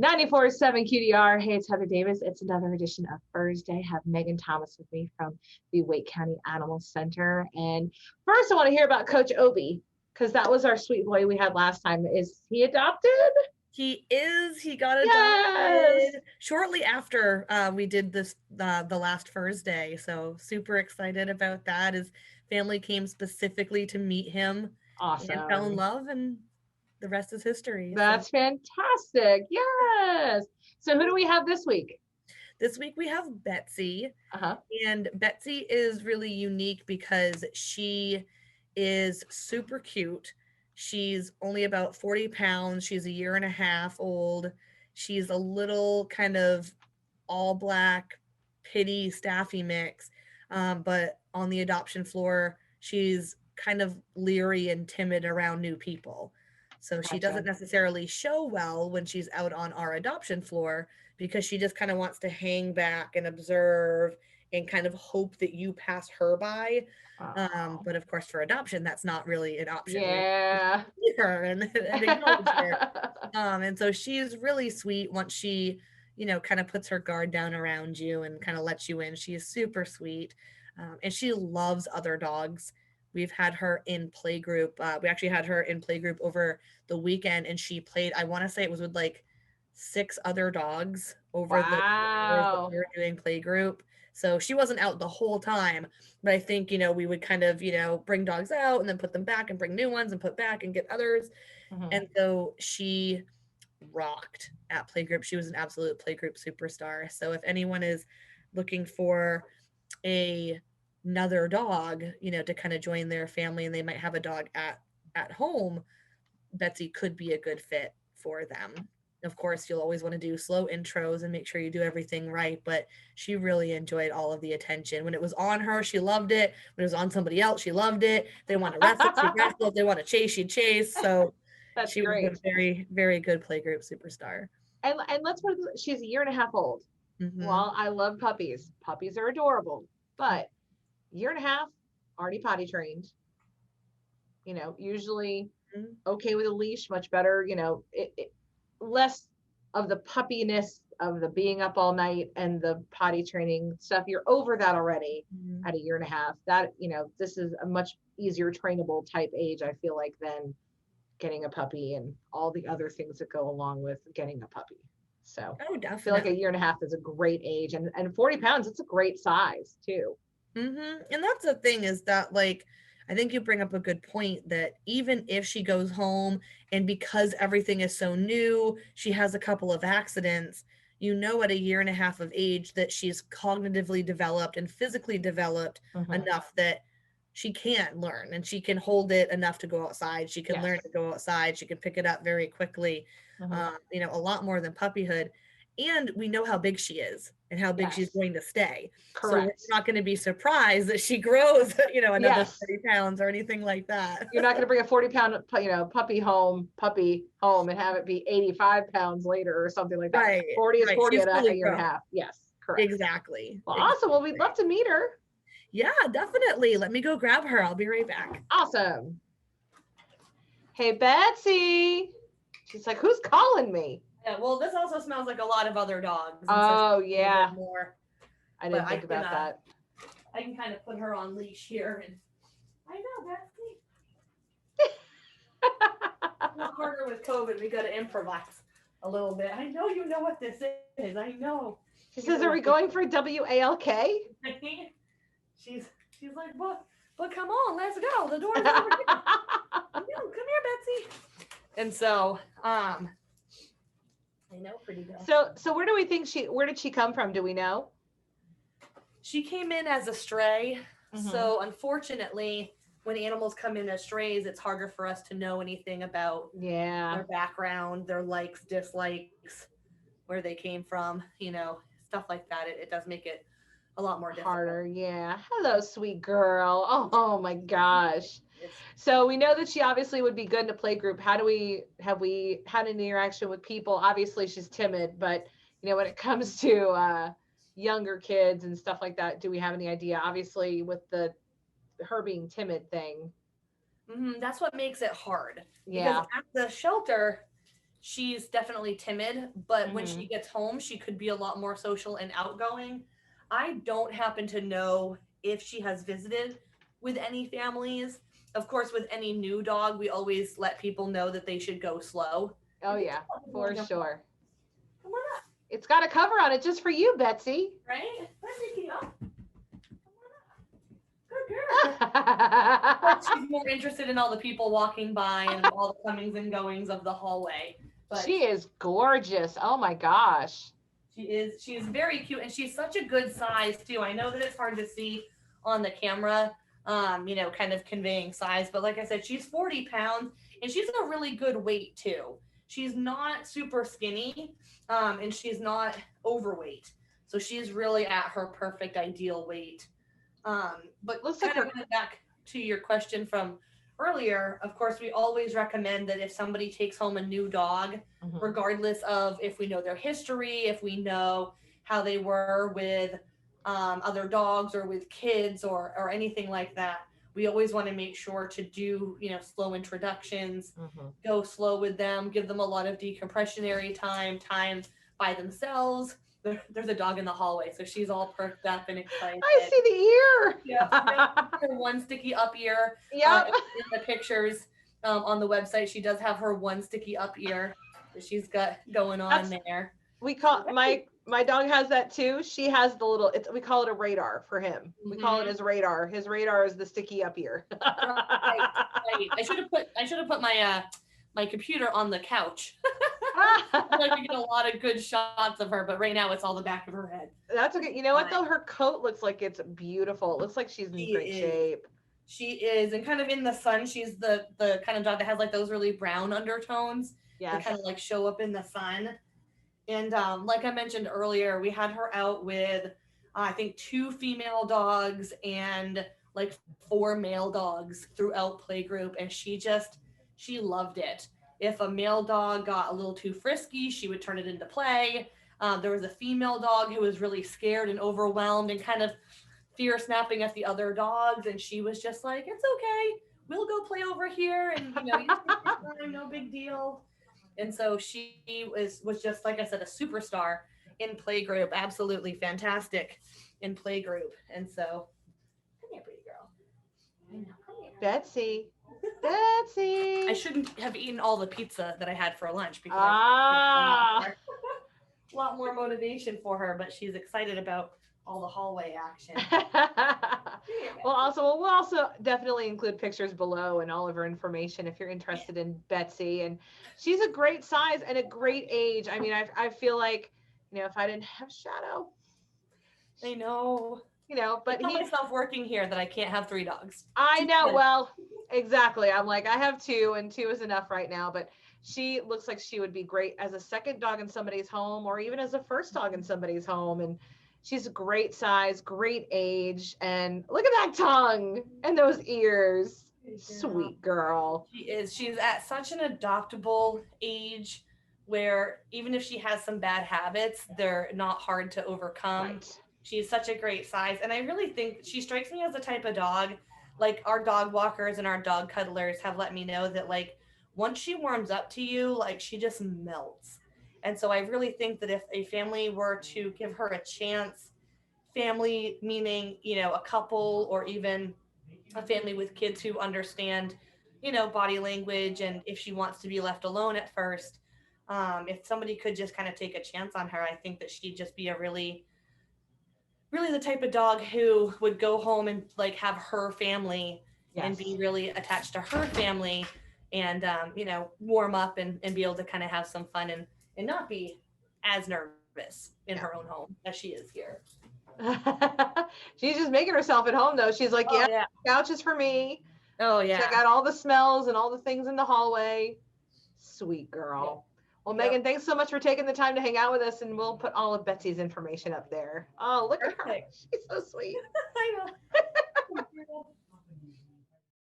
94.7 QDR. Hey, it's Heather Davis. It's another edition of Fursday. Have Megan Thomas with me from the Wake County Animal Center. And first, I want to hear about Coach Obi because that was our sweet boy we had last time. Is he adopted? He is. He got Yes. adopted shortly after we did this the last Fursday. So super excited about that. His family came specifically to meet him and fell in Awesome. love, and the rest is history. So That's fantastic. Yes. So, who do we have this week? this week we have Betsy, Uh huh. and Betsy is really unique because she is super cute. She's only about 40 pounds. She's a year and a half old. She's a little kind of all black, pitty, staffy mix. But on the adoption floor, she's kind of leery and timid around new people. So she doesn't Gotcha. necessarily show well when she's out on our adoption floor because she just kind of wants to hang back and observe and kind of hope that you pass her by. Oh, But of course, for adoption, that's not really an option. We yeah. see her and acknowledge her. And so she's really sweet once she, kind of puts her guard down around you and kind of lets you in. She is super sweet. And she loves other dogs. We've had her in playgroup. We actually had her in playgroup over the weekend, and she played, I want to say it was with like 6 other dogs over the hours that Wow. we were doing playgroup. So she wasn't out the whole time, but I think, we would kind of, bring dogs out and then put them back and bring new ones and put back and get others. Mhm. And so she rocked at playgroup. She was an absolute playgroup superstar. So if anyone is looking for a another dog, to kind of join their family and they might have a dog at home, Betsy could be a good fit for them. Of course, you'll always want to do slow intros and make sure you do everything right, but she really enjoyed all of the attention. When it was on her, she loved it. When it was on somebody else, she loved it. They want to wrestle, she'd wrestle. If they want to chase, she'd chase. So That's she was a great. very, very good playgroup superstar. And let's put it, she's a year and a half old. Hmm. Well, I love puppies. Puppies are adorable, but year and a half, already potty trained. Usually okay with a leash, much better. Less of the puppiness of the being up all night and the potty training stuff. You're over that already Hmm. at a year and a half. That this is a much easier trainable type age. I feel like than getting a puppy and all the other things that go along with getting a puppy. So Oh, I feel like a definitely. year and a half is a great age, and 40 pounds, it's a great size too. And that's the thing is that, like, I think you bring up a good point that even if she goes home and because everything is so new, she has a couple of accidents, at a year and a half of age that she's cognitively developed and physically developed Mm-hmm. enough that she can learn and she can hold it enough to go outside. She can learn Yes. to go outside. She can pick it up very quickly, Mm-hmm. a lot more than puppyhood. And we know how big she is and how big she's Yes. going to stay. So we're Correct. not going to be surprised that she grows, another Yes. 30 pounds or anything like that. You're not going to bring a 40-pound, puppy home and have it be 85 pounds later or something like that. Right, 40 is right. 40 She's at a fully year and a grown. half. Yes. Correct. Exactly. Well, awesome. Well, we'd love Exactly. to meet her. Yeah, definitely. Let me go grab her. I'll be right back. Awesome. Hey, Betsy. She's like, who's calling me? Yeah, well, this also smells like a lot of other dogs, and so she's Oh, a little bit yeah. more. I But didn't think about that. I can kind of put her on leash here, and I know that's a little harder with COVID. We got to improvise a little bit. I know you know what this is. I know She you know says, are what we this going for WALK? is. She's like, but come on, let's go. The door's over here. Come here, Betsy. And so, I know, pretty girl. So where did she come from? Do we know? She came in as a stray. Mm-hmm. So unfortunately, when animals come in as strays, it's harder for us to know anything about Yeah. their background, their likes, dislikes, where they came from, stuff like that. It does make it a lot more difficult. Harder. Yeah. Hello, sweet girl. Oh my gosh. It's So we know that she obviously would be good in a play group. How do we have we had an interaction with people? Obviously she's timid, but when it comes to younger kids and stuff like that, do we have any idea? Obviously with the her being timid thing. that's what makes it hard because Yeah. at the shelter, she's definitely timid, but when Mm-hmm. she gets home, she could be a lot more social and outgoing. I don't happen to know if she has visited with any families. Of course, with any new dog, we always let people know that they should go slow. Oh Like, yeah, for sure. come on up, It's got a cover on it just for you, Betsy. right? Betsy, up. Good girl. Of course, she's more interested in all the people walking by and all the comings and goings of the hallway. But She is gorgeous. Oh my gosh. she is very cute, and she's such a good size too. I know that it's hard to see on the camera, kind of conveying size, but like I said, she's 40 pounds and she's a really good weight too. She's not super skinny, and she's not overweight. So she's really at her perfect ideal weight. But Looks like kind of her. going back to your question from earlier, of course, we always recommend that if somebody takes home a new dog, Mhm. regardless of if we know their history, if we know how they were with other dogs or with kids or anything like that, we always want to make sure to do, slow introductions, Mhm. go slow with them, give them a lot of decompressionary time by themselves. There's a dog in the hallway, so she's all perked up and excited. I see the Yeah, ear. her one sticky up ear. Yep. In the pictures on the website, she does have her one sticky up ear that she's got going on That's there. we call my dog has that too. She has the little we call it a radar for him. We call it Mm-hmm. his radar. His radar is the sticky up ear. Right, right. I should have put my computer on the couch. I could get a lot of good shots of her, but right now it's all the back of her head. That's okay. You know what though? Her coat looks like it's beautiful. It looks like she's in She great is. shape. She is, and kind of in the sun, she's the kind of dog that has like those really brown undertones that Yes. kind of like show up in the sun. And like I mentioned earlier, we had her out with I think 2 female dogs and like 4 male dogs throughout playgroup, and she loved it. If a male dog got a little too frisky, she would turn it into play. There was a female dog who was really scared and overwhelmed and kind of fear snapping at the other dogs, and she was just like, "It's okay, we'll go play over here, and you take your time, no big deal." And so she was just like I said, a superstar in playgroup, absolutely fantastic in playgroup. And so, come here, pretty girl. I know, come here. Betsy. I Betsy. shouldn't have eaten all the pizza that I had for lunch because Ah. a lot more motivation for her, but she's excited about all the hallway action. We'll also definitely include pictures below and all of her information if you're interested in Betsy. And she's a great size and a great age. I mean, I feel like, if I didn't have Shadow, I know. but I tell myself working here that I can't have 3 dogs. I know. Well, exactly. I'm like, I have 2 and 2 is enough right now, but she looks like she would be great as a second dog in somebody's home or even as a first dog in somebody's home. And she's a great size, great age. And look at that tongue and those ears. Sweet girl. She is. She's at such an adoptable age where even if she has some bad habits, they're not hard to overcome. Right. She's such a great size. And I really think she strikes me as the type of dog, like our dog walkers and our dog cuddlers have let me know that, like, once she warms up to you, like, she just melts. And so I really think that if a family were to give her a chance, family meaning, a couple or even a family with kids who understand, body language, and if she wants to be left alone at first, if somebody could just kind of take a chance on her, I think that she'd just be a really, really the type of dog who would go home and like have her family and be really attached to her family and, warm up and be able to kind of have some fun and not be as nervous in her own home as she is here. She's just making herself at home though. She's like, yeah. Couch is for me. Oh yeah. Check out all the smells and all the things in the hallway. Sweet girl. Well, Megan, thanks so much for taking the time to hang out with us, and we'll put all of Betsy's information up there. Oh, look at her. She's so sweet. I know.